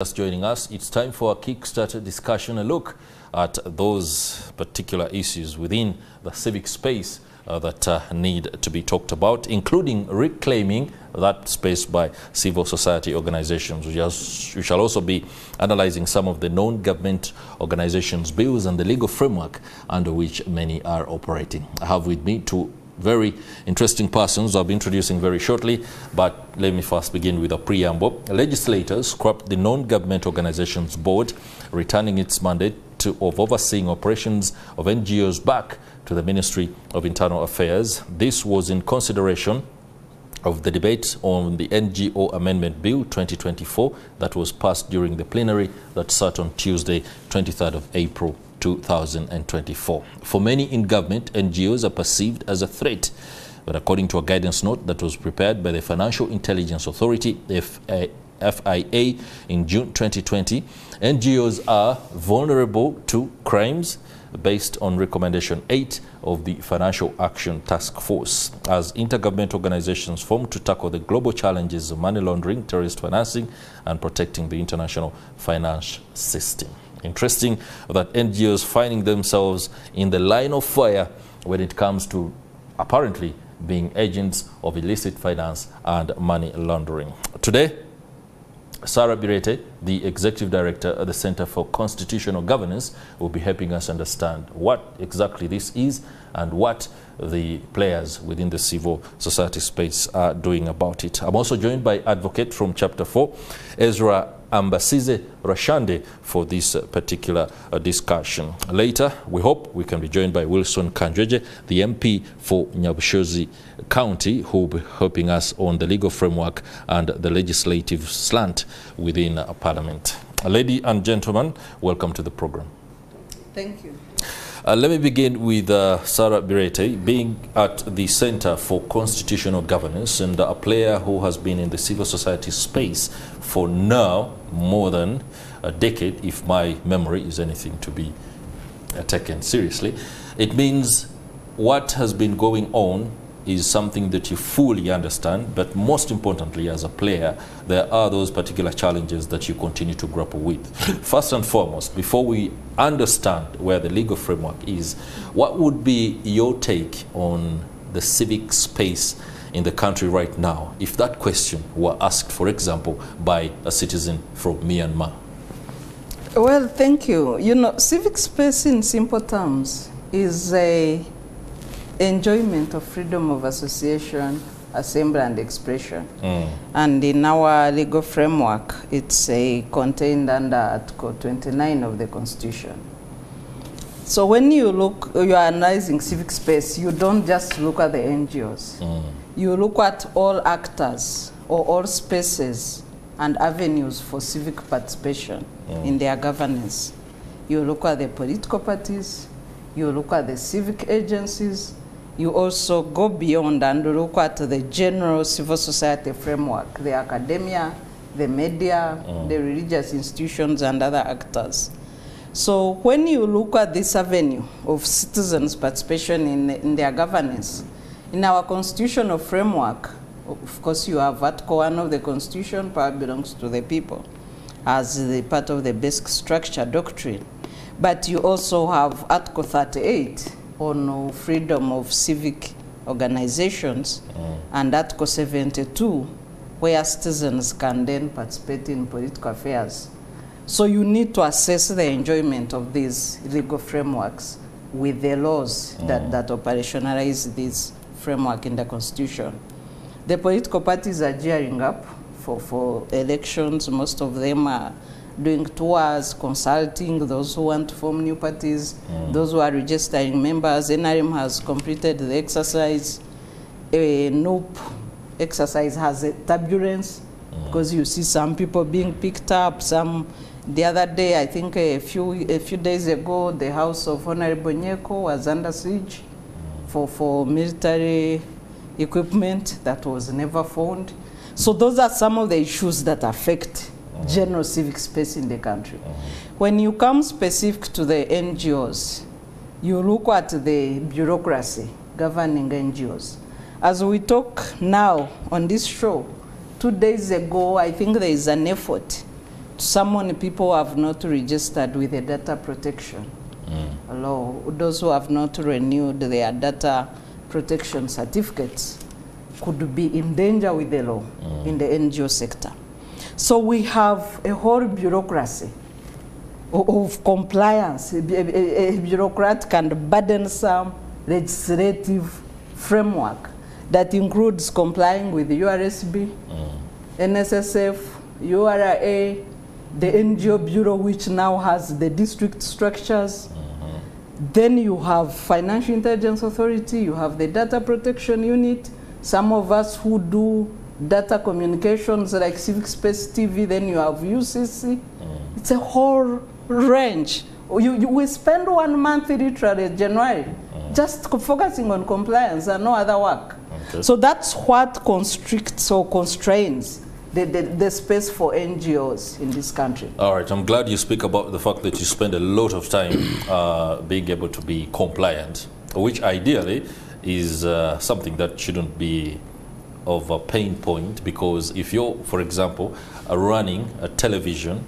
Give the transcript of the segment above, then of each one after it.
Just joining us, it's time for a Kickstarter discussion, a look at those particular issues within the civic space that need to be talked about, including reclaiming that space by civil society organizations. We shall also be analyzing some of the non-government organizations bills and the legal framework under which many are operating. I have with me two very interesting persons I'll be introducing very shortly, but let me first begin with a preamble. Legislators scrapped the Non-Governmental Organizations Board, returning its mandate of overseeing operations of NGOs back to the Ministry of Internal Affairs. This was in consideration of the debate on the NGO Amendment Bill 2024 that was passed during the plenary that sat on Tuesday, 23rd of April 2024. For many in government, NGOs are perceived as a threat, but according to a guidance note that was prepared by the Financial Intelligence Authority, FIA, in June 2020, NGOs are vulnerable to crimes based on Recommendation 8 of the Financial Action Task Force, as intergovernmental organizations formed to tackle the global challenges of money laundering, terrorist financing, and protecting the international finance system. Interesting that NGOs finding themselves in the line of fire when it comes to apparently being agents of illicit finance and money laundering. Today, Sarah Bireete, the Executive Director at the Center for Constitutional Governance, will be helping us understand what exactly this is and what the players within the civil society space are doing about it. I'm also joined by advocate from Chapter 4, Ezra Ambasiize Rwashande, for this particular discussion. Later, we hope we can be joined by Wilson Kanjweje, the MP for Nyabushozi County, who will be helping us on the legal framework and the legislative slant within Parliament. Ladies and gentlemen, welcome to the program. Thank you. Let me begin with Sarah Bireete, being at the Center for Constitutional Governance and a player who has been in the civil society space for now more than a decade, if my memory is anything to be taken seriously. It means what has been going on is something that you fully understand, but most importantly, as a player, there are those particular challenges that you continue to grapple with. First and foremost, before we understand where the legal framework is, what would be your take on the civic space in the country right now, if that question were asked, for example, by a citizen from Myanmar? Well, thank you. You know, civic space in simple terms is a enjoyment of freedom of association, assembly, and expression. And in our legal framework, it's contained under Article 29 of the Constitution. So when you are analyzing civic space, you don't just look at the NGOs. You look at all actors or all spaces and avenues for civic participation in their governance. You look at the political parties, you look at the civic agencies, you also go beyond and look at the general civil society framework, the academia, the media, the religious institutions, and other actors. So when you look at this avenue of citizens' participation in their governance, in our constitutional framework, of course, you have Article 1 of the Constitution, power belongs to the people, as the part of the basic structure doctrine. But you also have Article 38, on freedom of civic organizations, and Article 72, where citizens can then participate in political affairs. So you need to assess the enjoyment of these legal frameworks with the laws that operationalize this framework in the Constitution. The political parties are gearing up for elections. Most of them are doing tours, consulting those who want to form new parties, those who are registering members. NRM has completed the exercise. A NOP exercise has a turbulence because you see some people being picked up. The other day, I think a few days ago, the house of Honorable Nyeko was under siege for military equipment that was never found. So those are some of the issues that affect general civic space in the country. When you come specific to the NGOs, you look at the bureaucracy governing NGOs. As we talk now on this show, 2 days ago, I think there is an effort so many people have not registered with the data protection law. Those who have not renewed their data protection certificates could be in danger with the law in the NGO sector. So we have a whole bureaucracy of compliance, a bureaucratic and burdensome legislative framework that includes complying with the URSB, NSSF, URA, the NGO Bureau, which now has the district structures. Then you have Financial Intelligence Authority, you have the Data Protection Unit, some of us who do data communications like Civic Space TV, then you have UCC. It's a whole range. We spend 1 month literally, January, just focusing on compliance and no other work. Okay. So that's what constricts or constrains the space for NGOs in this country. All right, I'm glad you speak about the fact that you spend a lot of time being able to be compliant, which ideally is something that shouldn't be of a pain point, because if you're, for example, running a television,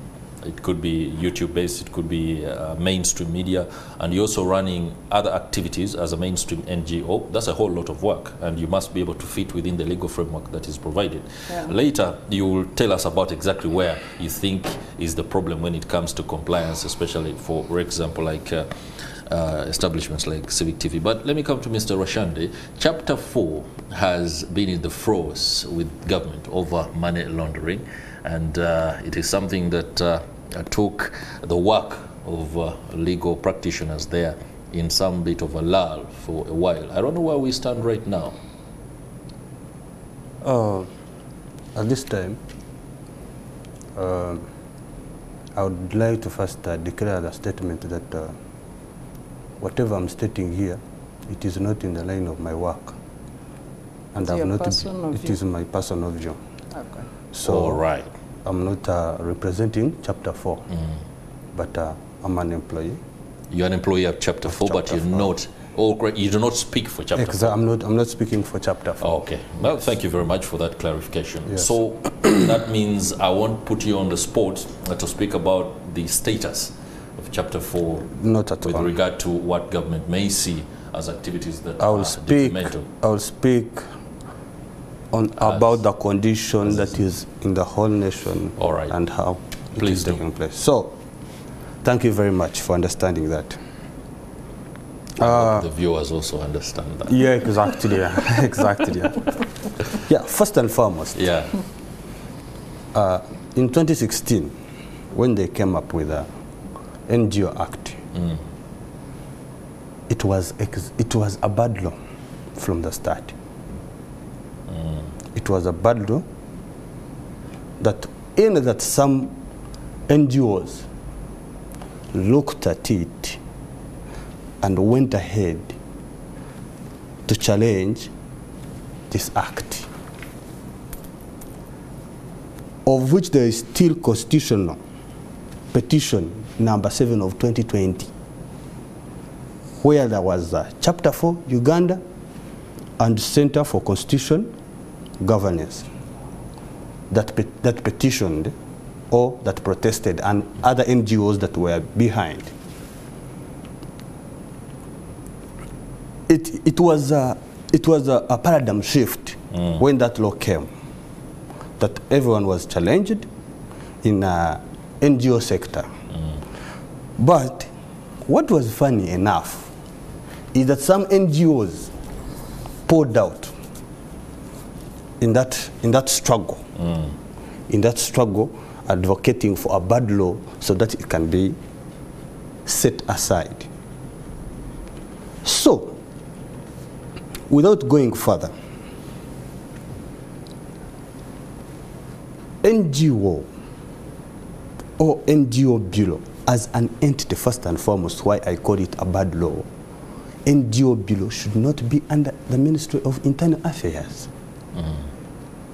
it could be YouTube-based, it could be mainstream media, and you're also running other activities as a mainstream NGO, that's a whole lot of work, and you must be able to fit within the legal framework that is provided. Yeah. Later, you will tell us about exactly where you think is the problem when it comes to compliance, especially for example, like establishments like Civic TV. But let me come to Mr. Rwashande. Chapter 4 has been in the throes with government over money laundering, and it is something that took the work of legal practitioners there in some bit of a lull for a while. I don't know where we stand right now. At this time, I would like to first declare the statement that whatever I'm stating here, it is not in the line of my work, and it is my personal view. Okay. So all right. I'm not representing Chapter 4, but I'm an employee. You're an employee of Chapter 4, but you're not. You do not speak for Chapter 4. I'm not speaking for Chapter 4. Oh, okay. Well, thank you very much for that clarification. Yes. So that means I won't put you on the spot to speak about the status of Chapter 4 not at with all. regard to what government may see as activities that are detrimental. I will speak about the condition that is in the whole nation, all right, and how it Please is do. taking place. So, thank you very much for understanding that. The viewers also understand that. Yeah, exactly. Yeah. Exactly. Yeah. Yeah. First and foremost. Yeah. In 2016, when they came up with the NGO Act, it was a bad law from the start. It was a bad law that some NGOs looked at it and went ahead to challenge this act, of which there is still constitutional petition number 7 of 2020, where there was Chapter 4, Uganda, and Center for Constitution Governance that petitioned or that protested, and other NGOs that were behind. It was a paradigm shift when that law came, that everyone was challenged in NGO sector. But what was funny enough is that some NGOs pulled out in that struggle, advocating for a bad law so that it can be set aside. So, without going further, NGO or NGO Bureau as an entity, first and foremost, why I call it a bad law, NGO Bureau should not be under the Ministry of Internal Affairs.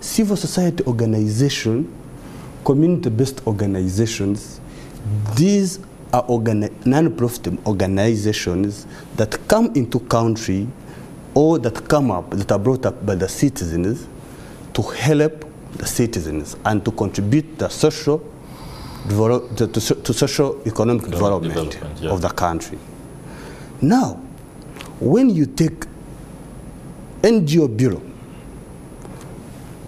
Civil society organization, community-based organizations, these are non-profit organizations that come into country or that are brought up by the citizens to help the citizens and to contribute the social to socio-economic development yeah. of the country. Now, when you take NGO Bureau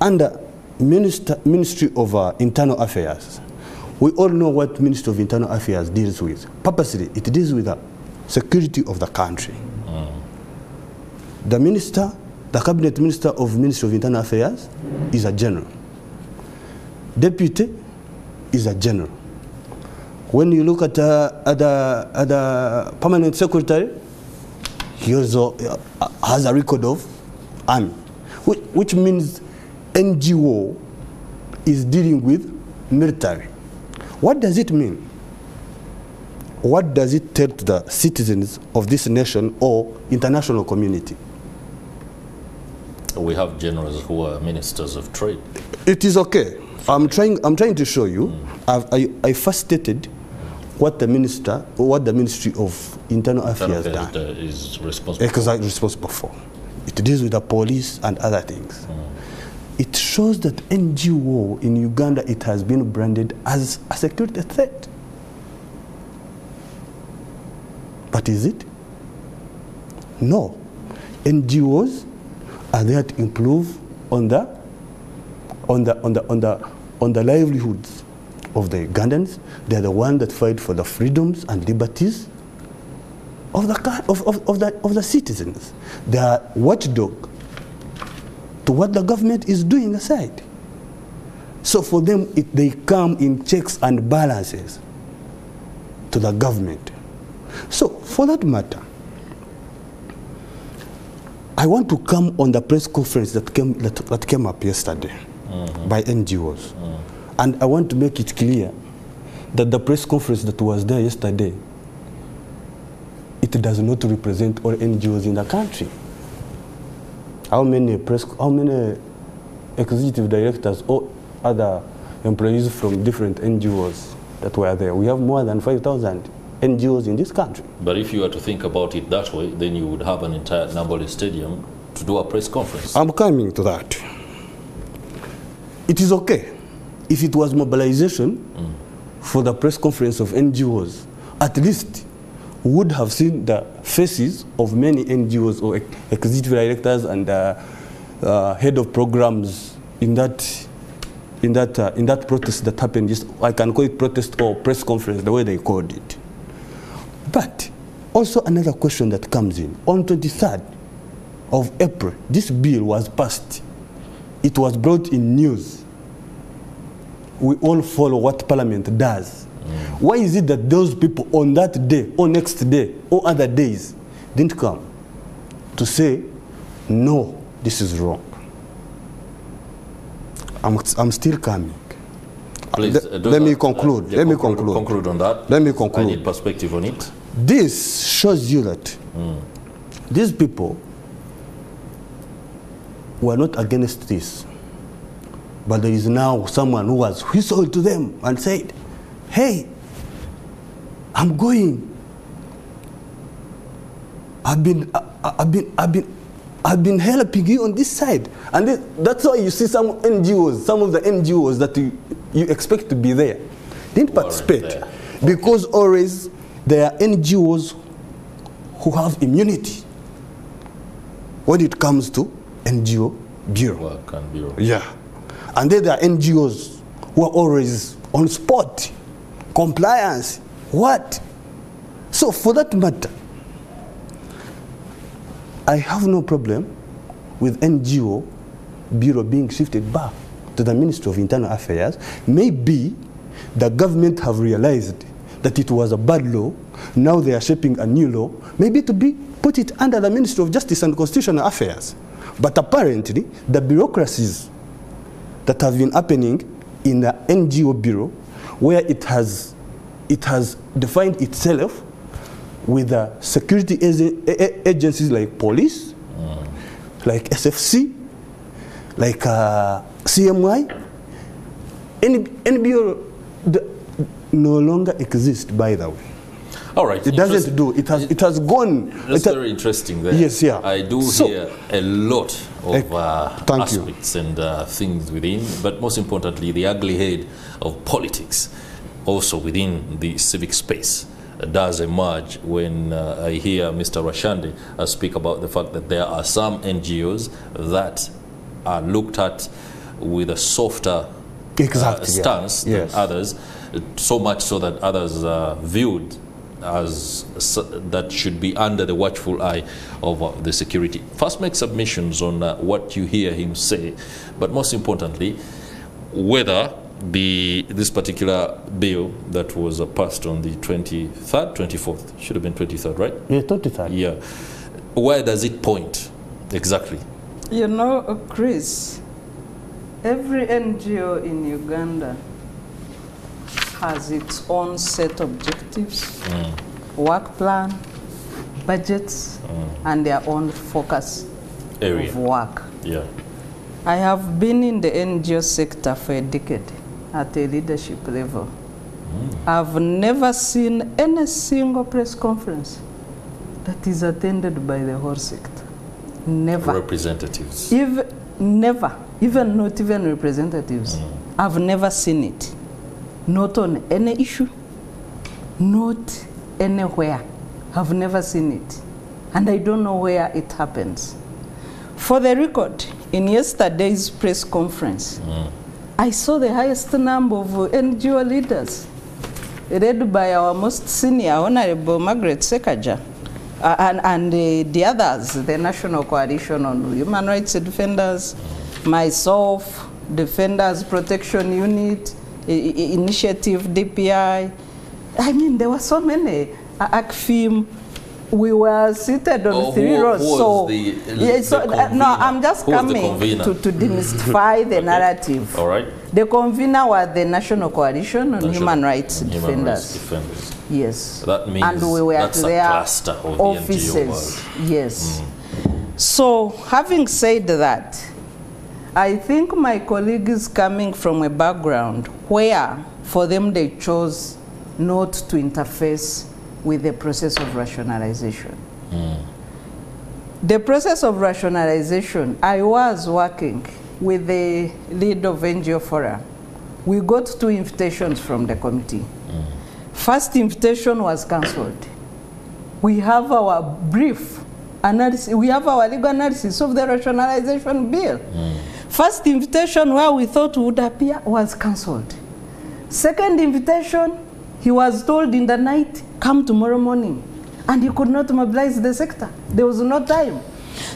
under Ministry of Internal Affairs, we all know what Ministry of Internal Affairs deals with. Purposely, it deals with the security of the country. The minister, the cabinet minister of Ministry of Internal Affairs is a general. Deputy is a general. When you look at the permanent secretary, he also has a record of army, which means NGO is dealing with military. What does it mean? What does it tell to the citizens of this nation or international community? We have generals who are ministers of trade. It is okay. I'm trying to show you. I first stated what the Ministry of Internal Affairs is responsible. Exactly, responsible for. It deals with the police and other things. It shows that NGO in Uganda, it has been branded as a security threat. But is it? No. NGOs are there to improve on the livelihoods of the Ugandans. They are the ones that fight for the freedoms and liberties of the citizens. They are watchdog to what the government is doing aside. So for them, they come in checks and balances to the government. So for that matter, I want to come on the press conference that came up yesterday by NGOs. And I want to make it clear that the press conference that was there yesterday, it does not represent all NGOs in the country. How many executive directors or other employees from different NGOs that were there? We have more than 5,000 NGOs in this country. But if you were to think about it that way, then you would have an entire Nambole Stadium to do a press conference. I'm coming to that. It is okay. If it was mobilization for the press conference of NGOs, at least we would have seen the faces of many NGOs or executive directors and head of programs in that protest that happened. I can call it protest or press conference, the way they called it. But also another question that comes in. On 23rd of April, this bill was passed. It was brought in news. We all follow what Parliament does. Why is it that those people on that day, or next day, or other days, didn't come to say, no, this is wrong? I'm still coming. Please, let me conclude. Let me conclude. Conclude on that. Let me conclude. I need perspective on it. This shows you that these people were not against this. But there is now someone who has whistled to them and said, hey, I'm going. I've been helping you on this side. And that's why you see some NGOs, some of the NGOs that you expect to be there, didn't participate. Because always there are NGOs who have immunity when it comes to NGO Bureau. Work and Bureau. Yeah. And then there are NGOs who are always on spot, compliance, what? So for that matter, I have no problem with NGO Bureau being shifted back to the Ministry of Internal Affairs. Maybe the government have realized that it was a bad law. Now they are shaping a new law. Maybe to put it under the Ministry of Justice and Constitutional Affairs. But apparently, the bureaucracies that have been happening in the NGO Bureau, where it has defined itself with the security agencies like police, like SFC, like CMI, NBO no longer exists, by the way. All right. It doesn't do. It has gone. That's very interesting there. Yes, yeah. I do hear a lot of aspects and things within, but most importantly, the ugly head of politics. also within the civic space does emerge when I hear Mr. Rwashande speak about the fact that there are some NGOs that are looked at with a softer stance than others, so much so that others are viewed as that should be under the watchful eye of the security. First, make submissions on what you hear him say, but most importantly, whether this particular bill that was passed on the 23rd, 24th, should have been 23rd, right? Yeah, 23rd. Yeah. Where does it point exactly? You know, Chris, every NGO in Uganda has its own set objectives, work plan, budgets, and their own focus area of work. Yeah. I have been in the NGO sector for a decade at a leadership level. I've never seen any single press conference that is attended by the whole sector. Never. Representatives. Never. Even not even representatives. I've never seen it. Not on any issue, not anywhere. I've never seen it. And I don't know where it happens. For the record, in yesterday's press conference, I saw the highest number of NGO leaders, led by our most senior, Honorable Margaret Sekaja, and the others, the National Coalition on Human Rights Defenders, myself, Defenders Protection Unit, Initiative, DPI. I mean, there were so many. ACFIM. We were seated on 3 rows. I'm just coming to demystify the narrative. All right. The convener was the National Coalition on Human Rights Defenders. Yes. That means and we were that's their a cluster of offices. The NGO world. Yes. So, having said that, I think my colleague is coming from a background where, for them, they chose not to interface with the process of rationalization. The process of rationalization, I was working with the lead of NGO Forum. We got 2 invitations from the committee. First invitation was cancelled. We have our brief analysis, we have our legal analysis of the rationalization bill. First invitation where we thought would appear was cancelled. Second invitation, he was told in the night, come tomorrow morning. And he could not mobilize the sector. There was no time.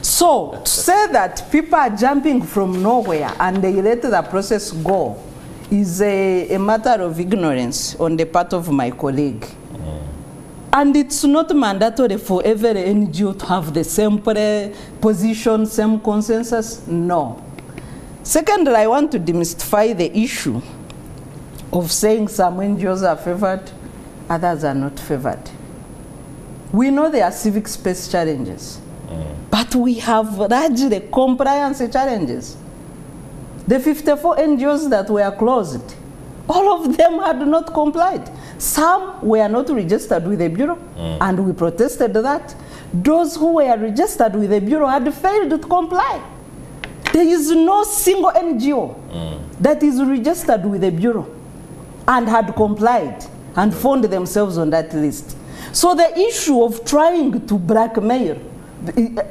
So, to say that people are jumping from nowhere and they let the process go is a matter of ignorance on the part of my colleague. And it's not mandatory for every NGO to have the same position, same consensus. No. Secondly, I want to demystify the issue of saying some NGOs are favored, others are not favored. We know there are civic space challenges, but we have largely compliance challenges. The 54 NGOs that were closed, all of them had not complied. Some were not registered with the Bureau, and we protested that. Those who were registered with the Bureau had failed to comply. There is no single NGO that is registered with the Bureau and had complied and found themselves on that list. So the issue of trying to blackmail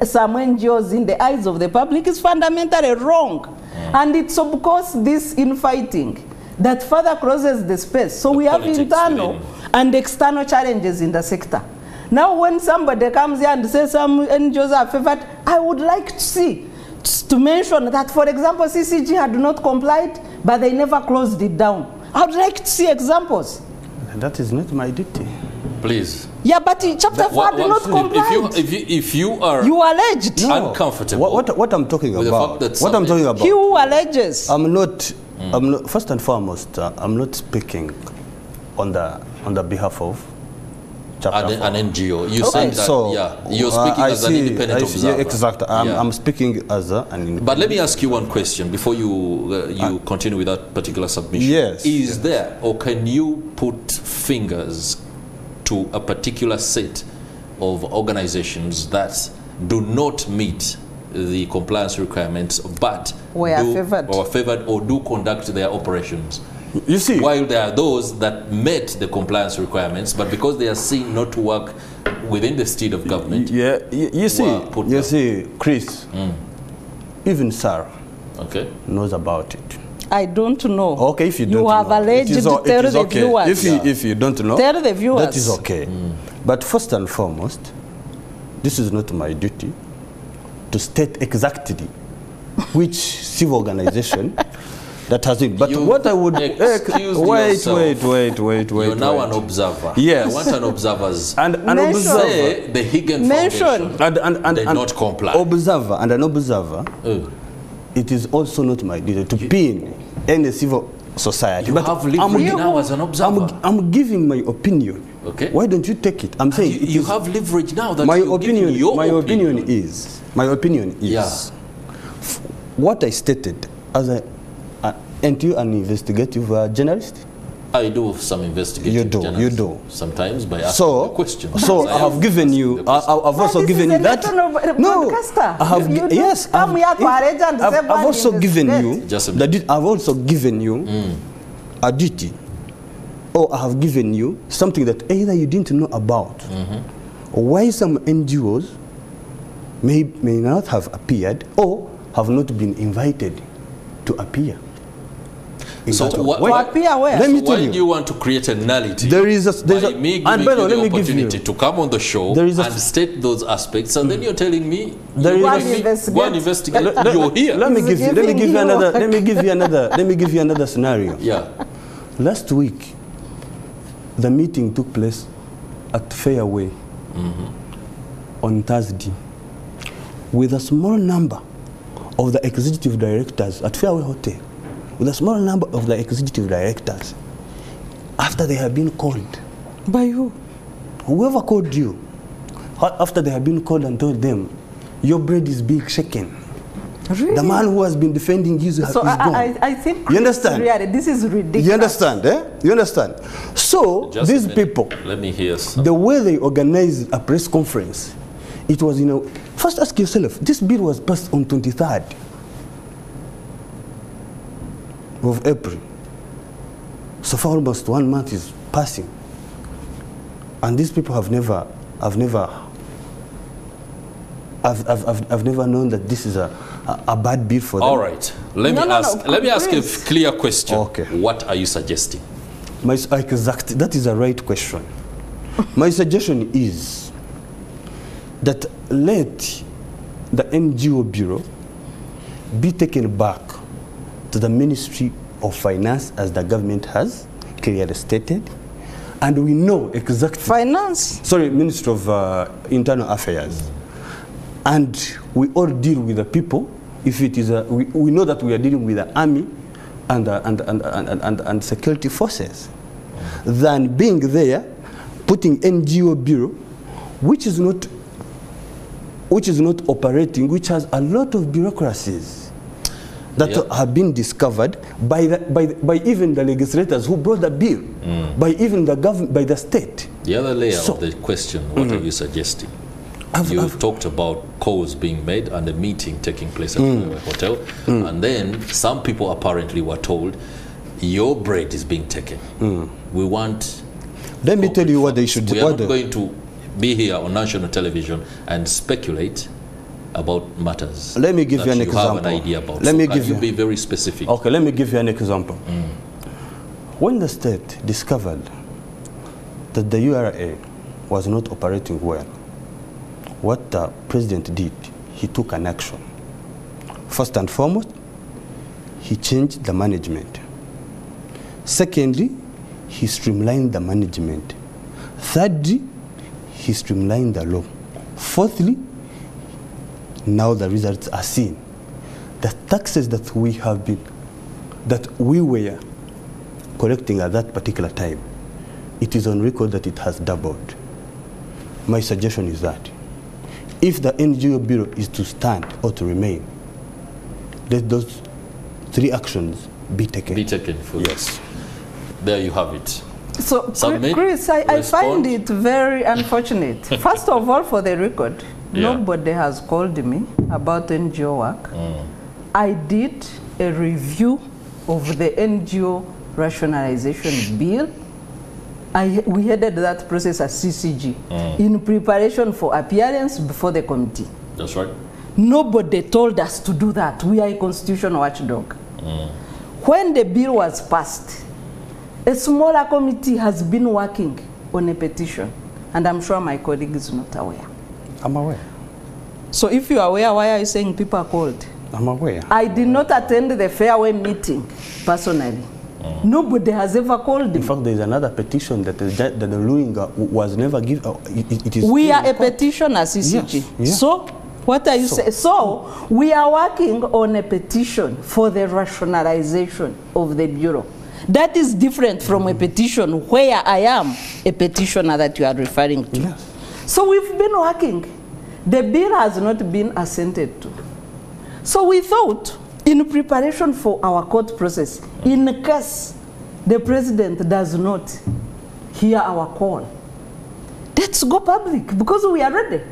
some NGOs in the eyes of the public is fundamentally wrong. And it's of course this infighting that further closes the space. So we have internal and external challenges in the sector. Now when somebody comes here and says some NGOs are favored, I would like to see, to mention that, for example, CCG had not complied, but they never closed it down. I would like to see examples. That is not my duty. Please. Yeah, but chapter 4 did not comply. If you are alleged uncomfortable, what I'm talking about, what I'm talking about, he who alleges. I'm not. First and foremost, I'm not speaking on the behalf of chapter 4. An NGO. You say that. So, yeah, you're speaking as an independent observer. Yeah, exactly. I'm speaking as an independent. But let me ask you one question before you continue with that particular submission. Yes. Is there, or can you put fingers to a particular set of organizations that do not meet the compliance requirements, but were favored or do conduct their operations You see, while there are those that met the compliance requirements, but because they are seen not to work within the state of government. Yeah, you see, Chris, even Sarah knows about it. I don't know. Okay, if you don't know. You have alleged to tell the viewers. If you don't know, tell the viewers. That is okay. But first and foremost, this is not my duty to state exactly which civil organization that has it. But what I would wait. You're now an observer. Yes. I want an observer's and an observer. The Higgin Foundation and not comply. Observer and an observer. It is also not my duty to pin any civil society. You have leverage now as an observer. I'm giving my opinion. Okay. Why don't you take it? I'm saying you have leverage now. That my you're opinion. your my opinion is. My opinion is. Yeah. What I stated as aren't you an investigative journalist? I do some investigative You do. Sometimes by asking questions. So I have given you, I've also given you that. No, I have, yes, I've also given you, I've also given you a duty. Or I have given you something that either you didn't know about, or why some NGOs may not have appeared or have not been invited to appear. So appear where? Let me tell why do you want to create a nullity? There is by me giving you the opportunity to come on the show and state those aspects, and then you're telling me go and investigate. You're here. Let me give you another scenario. Yeah. Last week, the meeting took place at Fairway on Thursday, with a small number of the executive directors at Fairway Hotel. With a small number of the executive directors, after they have been called. By who? Whoever called you, after they have been called and told them, your bread is being shaken. Really? The man who has been defending you is gone. I think you understand? This is ridiculous. You understand? You understand? So these people, let me hear some. The way they organized a press conference, it was, first ask yourself, this bill was passed on 23rd of April. So far almost 1 month is passing. And these people have never known that this is a bad bill for them. All right. Let me ask a clear question. Okay. What are you suggesting? That is a right question. My suggestion is that let the NGO Bureau be taken back to the Ministry of Finance, as the government has clearly stated, and we know exactly... Ministry of Internal Affairs. And we all deal with the people. If it is we know that we are dealing with the army and security forces, than being there, putting NGO Bureau, which is not operating, which has a lot of bureaucracies that have been discovered by even the legislators who brought the bill, by even the government, by the state. The other layer of the question, what are you suggesting? You've talked about calls being made and a meeting taking place at the hotel, and then some people apparently were told, your bread is being taken. We want... Let me tell you what they should do. We are not going to be here on national television and speculate about matters. Let me give you an example. Have an idea about. Let me give you be very specific. Okay, let me give you an example. When the state discovered that the URA was not operating well, what the president did, he took an action. First and foremost, he changed the management. Secondly, he streamlined the management. Thirdly, he streamlined the law. Fourthly, now the results are seen. The taxes that we were collecting at that particular time, it is on record that it has doubled. My suggestion is that if the NGO Bureau is to stand or to remain, let those three actions be taken. Be taken for yes. There you have it. So, Chris, I find it very unfortunate. First of all, for the record, nobody has called me about NGO work. I did a review of the NGO rationalization bill. We headed that process as CCG in preparation for appearance before the committee. That's right. Nobody told us to do that. We are a constitutional watchdog. When the bill was passed, a smaller committee has been working on a petition, and I'm sure my colleague is not aware. I'm aware. So if you are aware, why are you saying people are called? I'm aware. I did not attend the fairway meeting personally. Nobody has ever called me. In fact, there is another petition that the ruling was never given. We are a petition as CCG. Yes, yeah. So, what are you saying? So, we are working on a petition for the rationalization of the Bureau. That is different from a petition where I am a petitioner that you are referring to. Yes. So, we've been working. The bill has not been assented to. So, we thought, in preparation for our court process, in case the president does not hear our call, let's go public, because we are ready.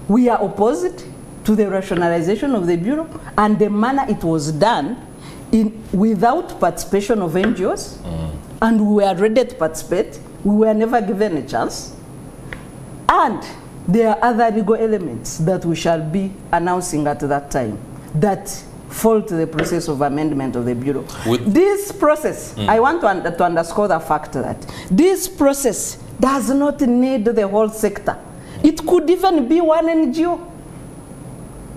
We are opposed to the rationalization of the Bureau and the manner it was done without participation of NGOs, and we were ready to participate. We were never given a chance. And there are other legal elements that we shall be announcing at that time that fall to the process of amendment of the Bureau. This process, I want to underscore the fact that this process does not need the whole sector. It could even be one NGO.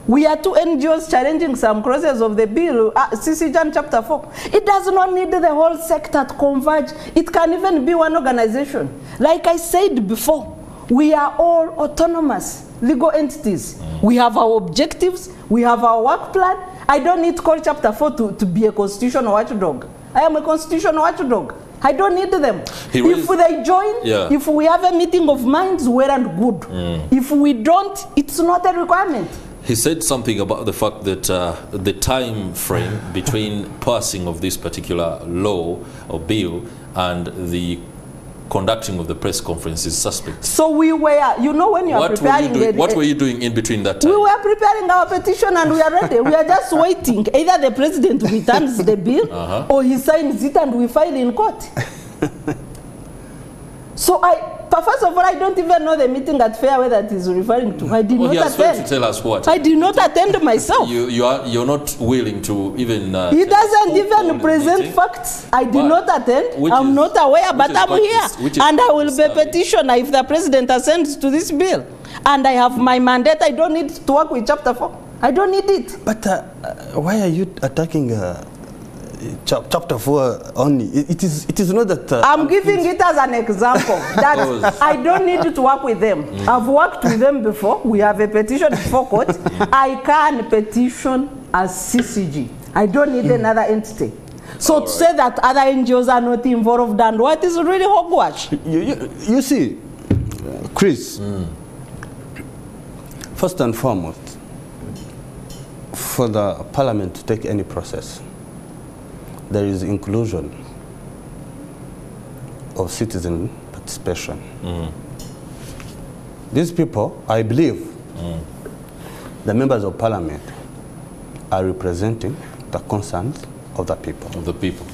We are two NGOs challenging some clauses of the bill, CCJ Chapter 4. It does not need the whole sector to converge. It can even be one organization. Like I said before, we are all autonomous legal entities. We have our objectives, we have our work plan. I don't need to call Chapter 4 to be a constitutional watchdog. I am a constitutional watchdog. I don't need them. If they join, if we have a meeting of minds, well and good. If we don't, it's not a requirement. He said something about the fact that the time frame between passing of this particular law or bill and the conducting of the press conference is suspect. So we were, you know, when you are preparing... What were you doing in between that time? We were preparing our petition and we are ready. We are just waiting. Either the president returns the bill or he signs it and we file in court. So first of all, I don't even know the meeting at Fairway that he's referring to. I did not attend. He has failed to tell us what. I did not attend myself. You're not willing to even... he doesn't even present facts. I did not attend. I'm not aware, but I'm here. And I will be a petitioner if the president assents to this bill. And I have my mandate. I don't need to work with Chapter 4. I don't need it. But why are you attacking... Chapter 4 only? It is not that... I'm giving it as an example that I don't need to work with them. I've worked with them before. We have a petition before court. I can petition as CCG. I don't need another entity. So to say that other NGOs are not involved and what is really hogwash? You see, Chris, first and foremost, for the parliament to take any process, there is inclusion of citizen participation. These people, I believe, the members of parliament are representing the concerns of the people. Of the people.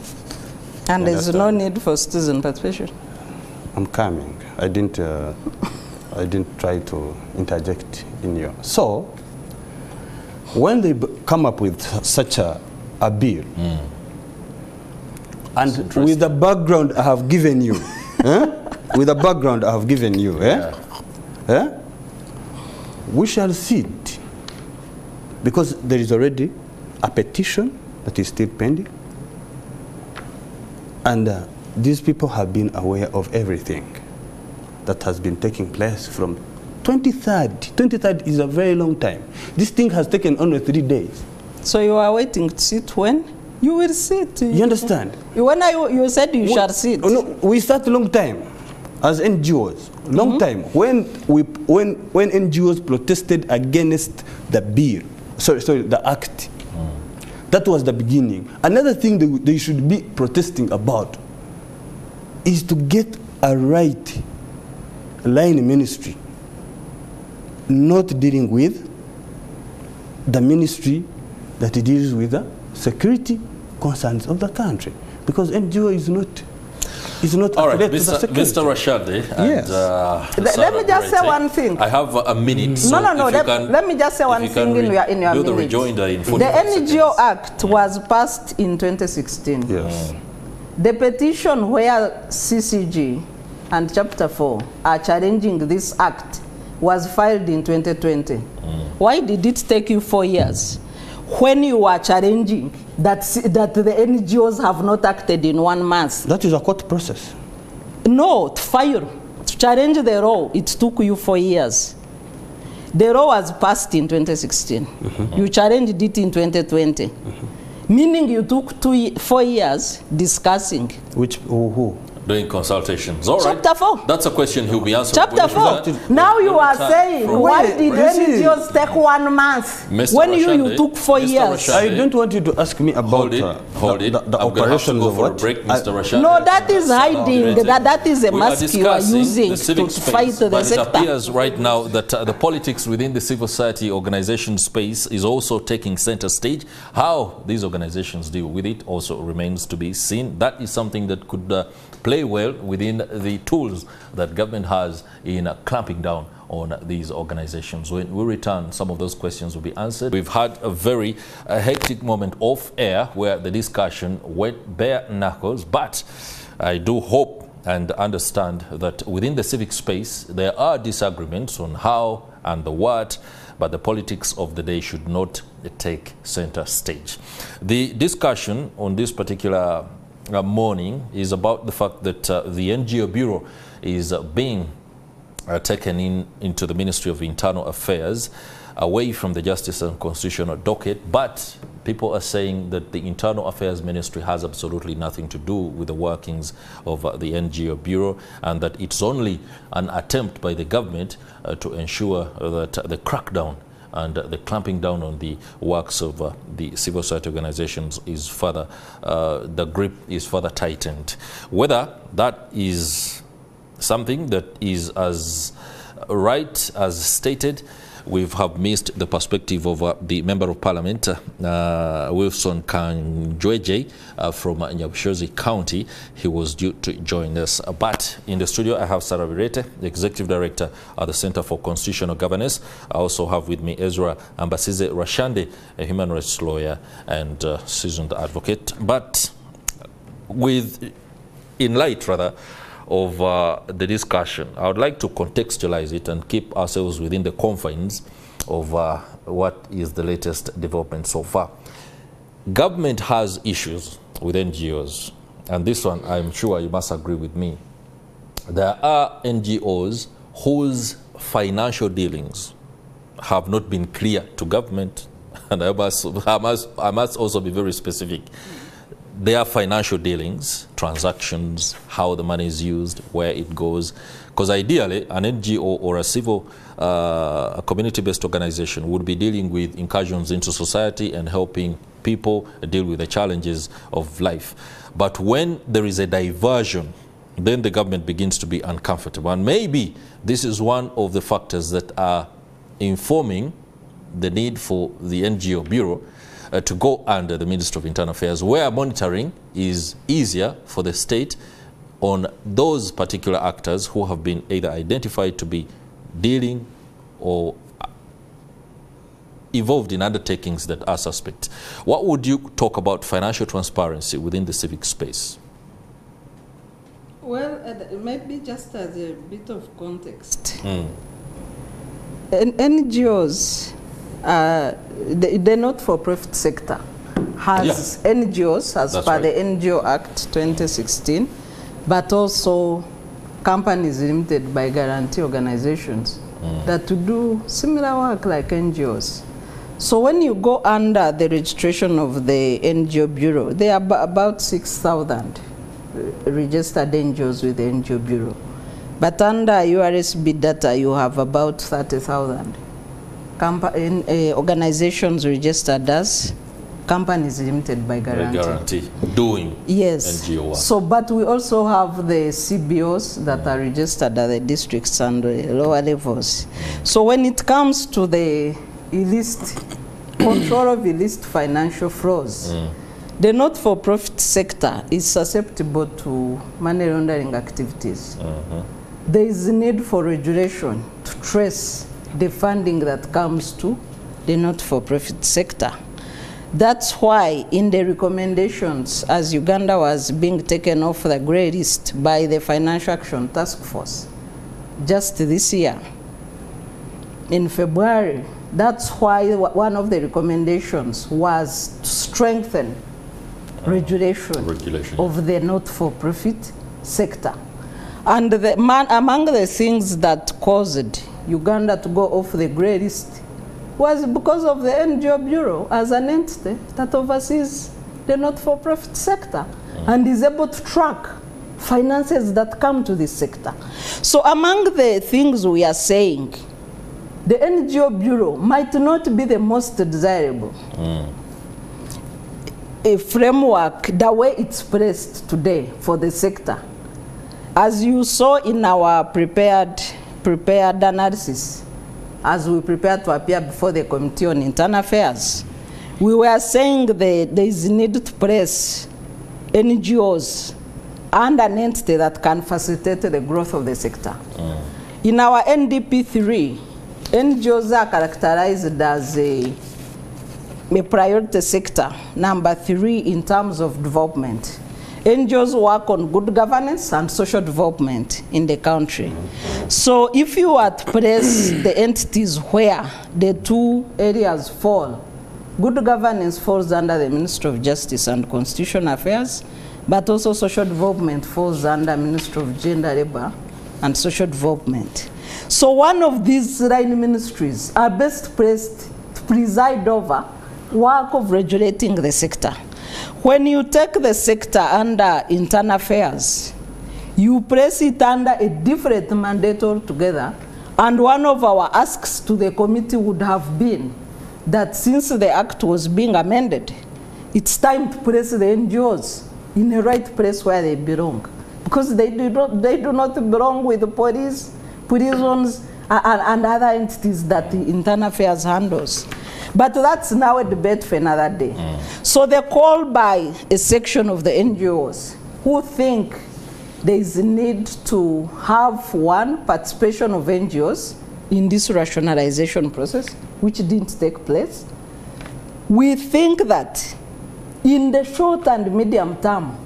And there's no need for citizen participation. I'm coming. I didn't try to interject in you. So, when they come up with such a bill, and with the background I have given you, with the background I have given you, we shall see it. Because there is already a petition that is still pending. And these people have been aware of everything that has been taking place from 23rd. 23rd is a very long time. This thing has taken only 3 days. So you are waiting to sit when? You will sit. You understand? When you said you shall sit. No, we start a long time as NGOs. Long time. When NGOs protested against the bill, sorry, the act. That was the beginning. Another thing they should be protesting about is to get a right line ministry, not dealing with the ministry that deals with the security concerns of the country. because NGO is not all right, affiliated to the security. Mr. Rwashande, Yes. and Let me just say one thing. I have a minute. So No. Let me just say one thing in your minute. Do the rejoinder in 40 The seconds. NGO Act was passed in 2016. Yes. The petition where CCG and Chapter 4 are challenging this act was filed in 2020. Why did it take you 4 years when you are challenging that the NGOs have not acted in 1 month? That is a court process. No, to challenge the law, it took you 4 years. The law was passed in 2016. You challenged it in 2020. Meaning you took 4 years discussing. Who? Doing consultations. All right. Chapter 4. That's a question he'll be answering. Chapter 4. Now you are saying, why did NGOs take 1 month Mr. when Rwashande, you took 4 Mr. years? Rwashande, I don't want you to ask me about hold it. the I'm gonna have to operations go of for a what? break, Mr. Rwashande. No, that is hiding. That is a We are mask you are discussing using the civic to space, fight the but sector. it appears right now that the politics within the civil society organization space is also taking center stage. How these organizations deal with it also remains to be seen. That is something that could play well within the tools that government has in clamping down on these organizations. When we return, some of those questions will be answered. We've had a very hectic moment off air where the discussion went bare knuckles, but I do hope and understand that within the civic space there are disagreements on how and the what, but the politics of the day should not take center stage. The discussion on this particular morning is about the fact that the NGO Bureau is being taken into the Ministry of Internal Affairs, away from the Justice and Constitutional docket, but people are saying that the Internal Affairs Ministry has absolutely nothing to do with the workings of the NGO Bureau, and that it's only an attempt by the government to ensure that the crackdown and the clamping down on the works of the civil society organizations is further, the grip is further tightened. Whether that is something that is as right as stated, we have missed the perspective of the Member of Parliament, Wilson Kanjweje from Nyabushozi County. He was due to join us. But in the studio, I have Sarah Bireete, the Executive Director at the Center for Constitutional Governance. I also have with me Ezra Ambasiize Rwashande, a human rights lawyer and seasoned advocate. But in light, rather, of the discussion, I would like to contextualize it and keep ourselves within the confines of what is the latest development so far. Government has issues with NGOs, and this one I'm sure you must agree with me. There are NGOs whose financial dealings have not been clear to government, and I must also be very specific. Their financial dealings, transactions, how the money is used, where it goes. Because ideally, an NGO or a civil community-based organization would be dealing with incursions into society and helping people deal with the challenges of life. But when there is a diversion, then the government begins to be uncomfortable. And maybe this is one of the factors that are informing the need for the NGO Bureau to go under the Ministry of Internal Affairs, where monitoring is easier for the state on those particular actors who have been either identified to be dealing or involved in undertakings that are suspect. What would you talk about financial transparency within the civic space? Well, maybe just as a bit of context. NGOs, the not-for-profit sector has NGOs as per the NGO Act 2016, but also companies limited by guarantee organizations that to do similar work like NGOs. So when you go under the registration of the NGO Bureau, there are about 6,000 registered NGOs with the NGO Bureau. But under URSB data, you have about 30,000 organizations registered as companies limited by guarantee. Doing NGO work. So, but we also have the CBOs that are registered at the districts and the lower levels. So when it comes to the illicit control of illicit financial flows, the not-for-profit sector is susceptible to money laundering activities. There is a need for regulation to trace the funding that comes to the not-for-profit sector. That's why in the recommendations, as Uganda was being taken off the grey list by the Financial Action Task Force just this year, in February, that's why one of the recommendations was to strengthen regulation of the not-for-profit sector. And among the things that caused Uganda to go off the grey list was because of the NGO Bureau as an entity that oversees the not-for-profit sector and is able to track finances that come to this sector. So among the things we are saying, the NGO Bureau might not be the most desirable a framework the way it's placed today for the sector. As you saw in our prepared analysis, as we prepared to appear before the Committee on Internal Affairs, we were saying that there is a need to place NGOs and an entity that can facilitate the growth of the sector. In our NDP 3, NGOs are characterized as a priority sector, number 3 in terms of development. NGOs work on good governance and social development in the country. So if you are to place the entities where the 2 areas fall, good governance falls under the Ministry of Justice and Constitutional Affairs, but also social development falls under Ministry of Gender, Labour and Social Development. So one of these line ministries are best placed to preside over work of regulating the sector. When you take the sector under internal affairs, you place it under a different mandate altogether, and one of our asks to the committee would have been that since the act was being amended, it's time to place the NGOs in the right place where they belong, because they do not belong with the police, prisons, and other entities that the internal affairs handles. But that's now a debate for another day. So the call by a section of the NGOs who think there is a need to have participation of NGOs in this rationalization process, which didn't take place. We think that in the short and medium term,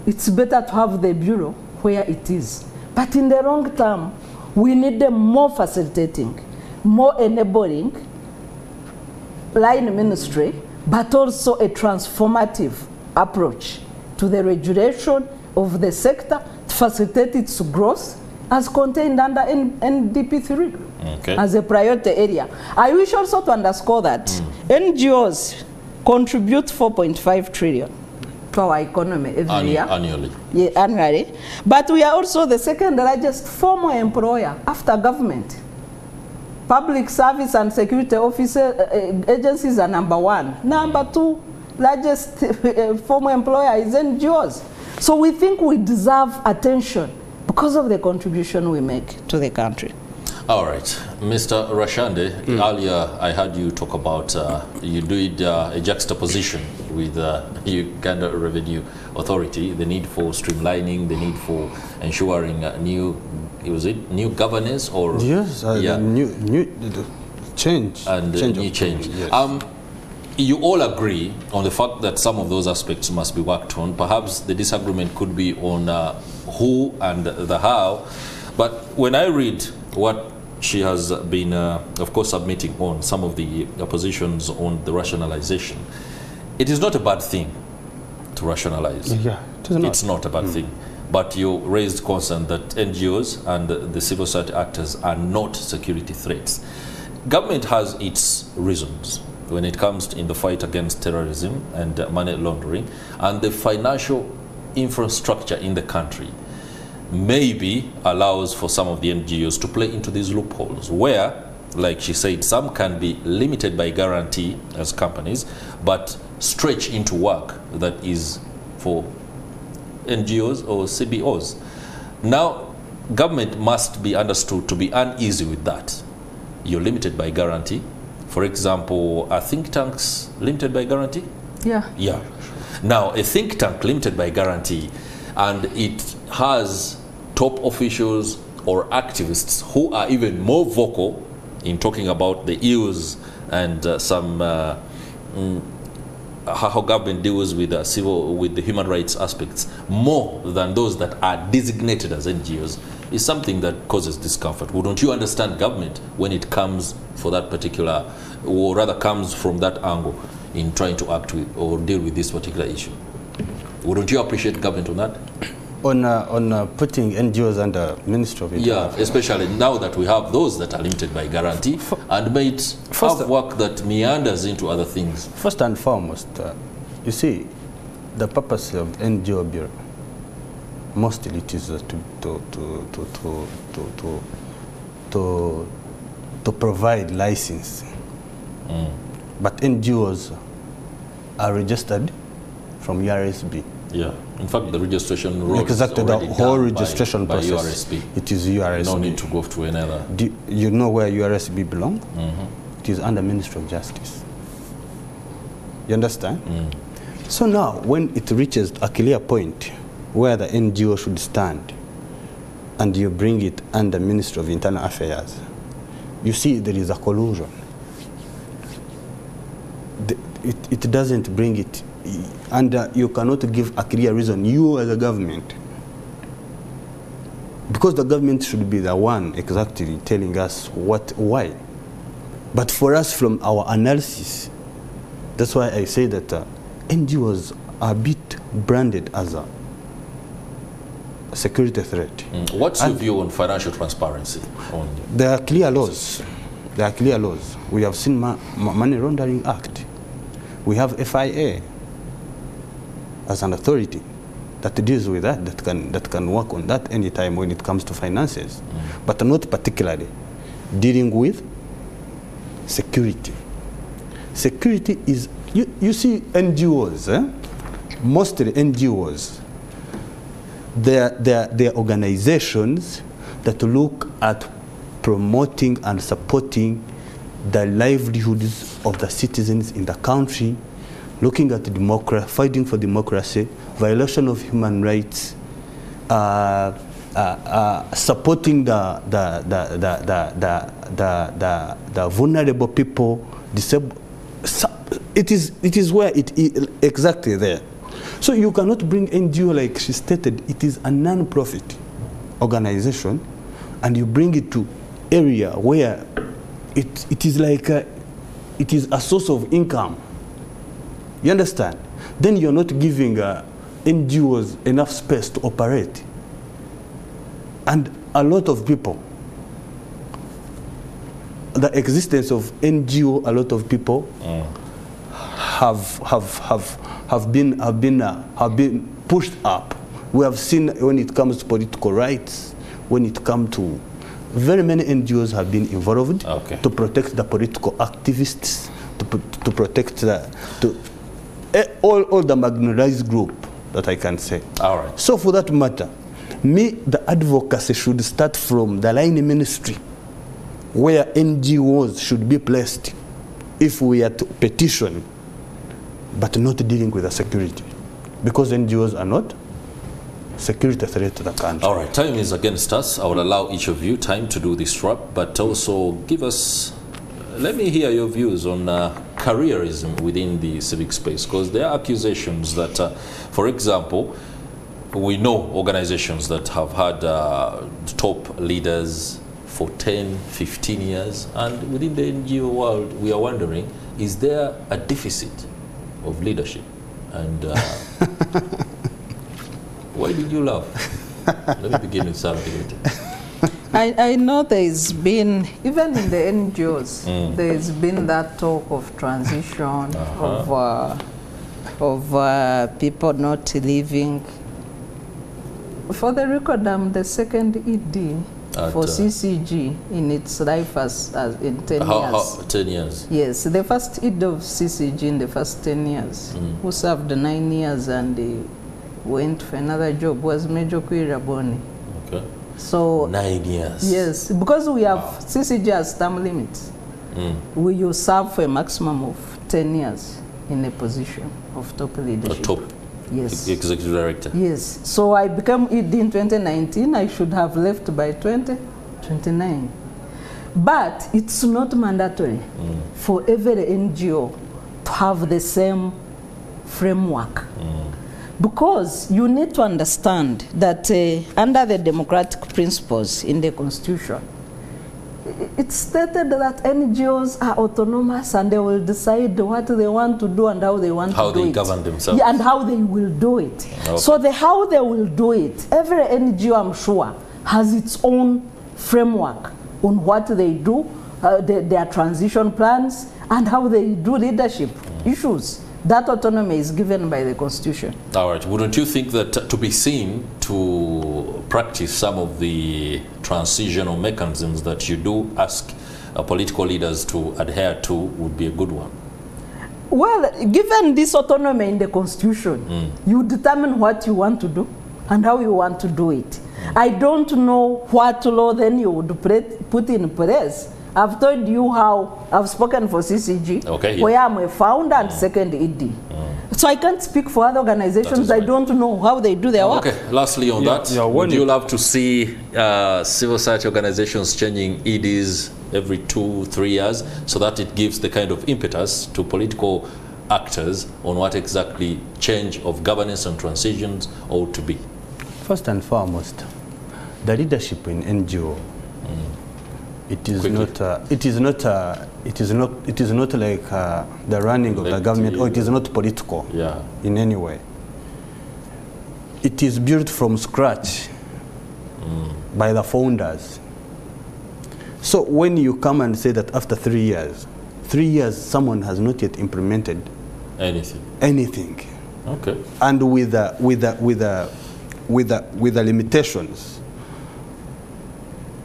it's better to have the Bureau where it is. But in the long term, we need a more facilitating, more enabling line ministry, but also a transformative approach to the regulation of the sector to facilitate its growth as contained under NDP 3 as a priority area. I wish also to underscore that NGOs contribute 4.5 trillion to our economy every year. Annually. Yeah, annually. But we are also the second largest formal employer after government. Public service and security agencies are number 1. Number 2 largest former employer is NGOs. So we think we deserve attention because of the contribution we make to the country. All right. Mr. Rwashande, earlier I heard you talk about, you did a juxtaposition with Uganda Revenue Authority, the need for streamlining, the need for ensuring new governance or new change and new change. Yes. You all agree on the fact that some of those aspects must be worked on. Perhaps the disagreement could be on who and the how. But when I read what she has been, of course, submitting on some of the oppositions on the rationalization, it is not a bad thing to rationalize. Yeah, it's not a bad thing. But you raised concern that NGOs and the civil society actors are not security threats. Government has its reasons when it comes in the fight against terrorism and money laundering, and the financial infrastructure in the country maybe allows for some of the NGOs to play into these loopholes where, like she said, some can be limited by guarantee as companies, but stretch into work that is for NGOs or CBOs. Now, government must be understood to be uneasy with that. You're limited by guarantee. For example, are think tanks limited by guarantee? Yeah. Yeah. Now, a think tank limited by guarantee, and it has top officials or activists who are even more vocal in talking about the ills and how government deals with the human rights aspects more than those that are designated as NGOs, is something that causes discomfort. Wouldn't you understand government when it comes for that particular, or rather comes from that angle in trying to act with or deal with this particular issue? Wouldn't you appreciate government on that? On putting NGOs under Ministry of Internal Affairs. Especially now that we have those that are limited by guarantee and made have work that meanders into other things. First and foremost, you see, the purpose of NGO Bureau, mostly it is to provide license. But NGOs are registered from URSB. Yeah, in fact, the registration road exactly, the whole registration by process. URSB. It is URSB. No need to go to another. Do you know where URSB belongs? It is under Ministry of Justice. You understand? So now, when it reaches a clear point where the NGO should stand, and you bring it under Ministry of Internal Affairs, you see there is a collusion. It doesn't bring it. And you cannot give a clear reason, you as a government, because the government should be the one exactly telling us why. But for us, from our analysis, that's why I say that NGOs are a bit branded as a security threat. What's your view on financial transparency? There are clear laws. There are clear laws. We have seen Money Laundering Act. We have FIA as an authority that deals with that can work on that anytime when it comes to finances, but not particularly dealing with security. Security is, you see NGOs, mostly NGOs, they're organizations that look at promoting and supporting the livelihoods of the citizens in the country, looking at democracy, fighting for democracy, violation of human rights, supporting the vulnerable people, disabled. It is where it is exactly there. So you cannot bring NGO, like she stated, it is a non-profit organization, and you bring it to area where it is like it is a source of income. You understand? Then you're not giving NGOs enough space to operate. And a lot of people, the existence of NGO, a lot of people have been pushed up. We have seen when it comes to political rights, when it comes to very many NGOs have been involved to protect the political activists, to protect all the marginalized group that I can say. All right. So for that matter, the advocacy should start from the line ministry, where NGOs should be placed if we are to petition, but not dealing with the security, because NGOs are not security threat to the country. All right, time is against us. I will allow each of you time to do this wrap, but also give us, let me hear your views on careerism within the civic space, because there are accusations that, for example, we know organizations that have had top leaders for 10, 15 years, and within the NGO world, we are wondering, is there a deficit of leadership? And why did you laugh? Let me begin with Sarah Bireete. I know there's been, even in the NGOs, there's been that talk of transition, of people not leaving. For the record, I'm the second ED for CCG in its life as in 10 years. 10 years? Yes, the first ED of CCG in the first 10 years, who served 9 years and went for another job, was Major Kwiraboni. Okay. So 9 years. Yes, because we have CCG has term limits. You serve for a maximum of 10 years. in a position of top leadership. A top yes. executive director. Yes. So I became ED in 2019. I should have left by 2029. But it's not mandatory for every NGO to have the same framework. Because you need to understand that under the democratic principles in the Constitution, it's stated that NGOs are autonomous and they will decide what they want to do and how they want to do it. How they govern themselves. Yeah, and how they will do it. Okay. So the how they will do it, every NGO, I'm sure, has its own framework on what they do, their transition plans, and how they do leadership issues. That autonomy is given by the Constitution. All right. Wouldn't you think that to be seen to practice some of the transitional mechanisms that you do ask political leaders to adhere to would be a good one? Well, given this autonomy in the Constitution, you determine what you want to do and how you want to do it. I don't know what law then you would put in place. I've told you how I've spoken for CCG, okay, yeah, where I'm a founder and second ED. So I can't speak for other organizations. I don't know how they do their work. Okay, lastly on that, would you love to see civil society organizations changing EDs every 2-3 years so that it gives the kind of impetus to political actors on what exactly change of governance and transitions ought to be? First and foremost, the leadership in NGO, it is not like the running of the government, or it is not political in any way. It is built from scratch by the founders. So when you come and say that after 3 years someone has not yet implemented anything, okay, and with the limitations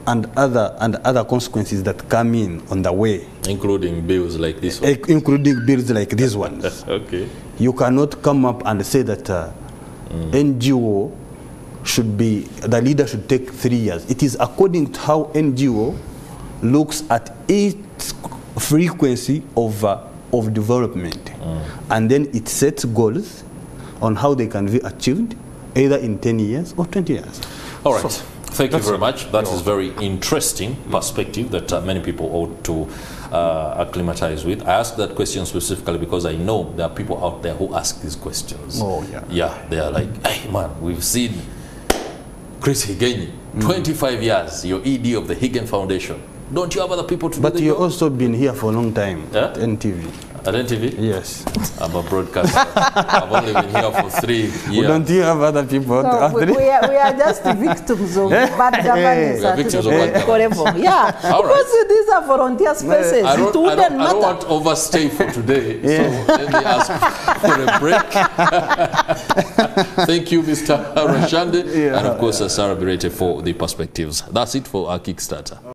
and other consequences that come in on the way, including bills like this one. Including bills like these ones. Okay. You cannot come up and say that NGO should be, the leader should take 3 years. It is according to how NGO looks at its frequency of development. And then it sets goals on how they can be achieved, either in 10 years or 20 years. All right. So, thank you very much. That is very interesting perspective that many people ought to acclimatize with. I ask that question specifically because I know there are people out there who ask these questions. Oh, yeah. Yeah, they are like, hey, man, we've seen Chris Higenyi, 25 years, you're ED of the Higen Foundation. Don't you have other people to do the job? But you've also been here for a long time at NTV. At NTV? Yes. I'm a broadcaster. I've only been here for 3 years. Well, don't you have other people? No, we are just victims of bad governance at the political level. Yeah, because these are volunteer spaces. I don't want to overstay for today, so let me ask for a break. Thank you, Mr. Rwashande, and of course, Sarah Bireete for the perspectives. That's it for our Kickstarter.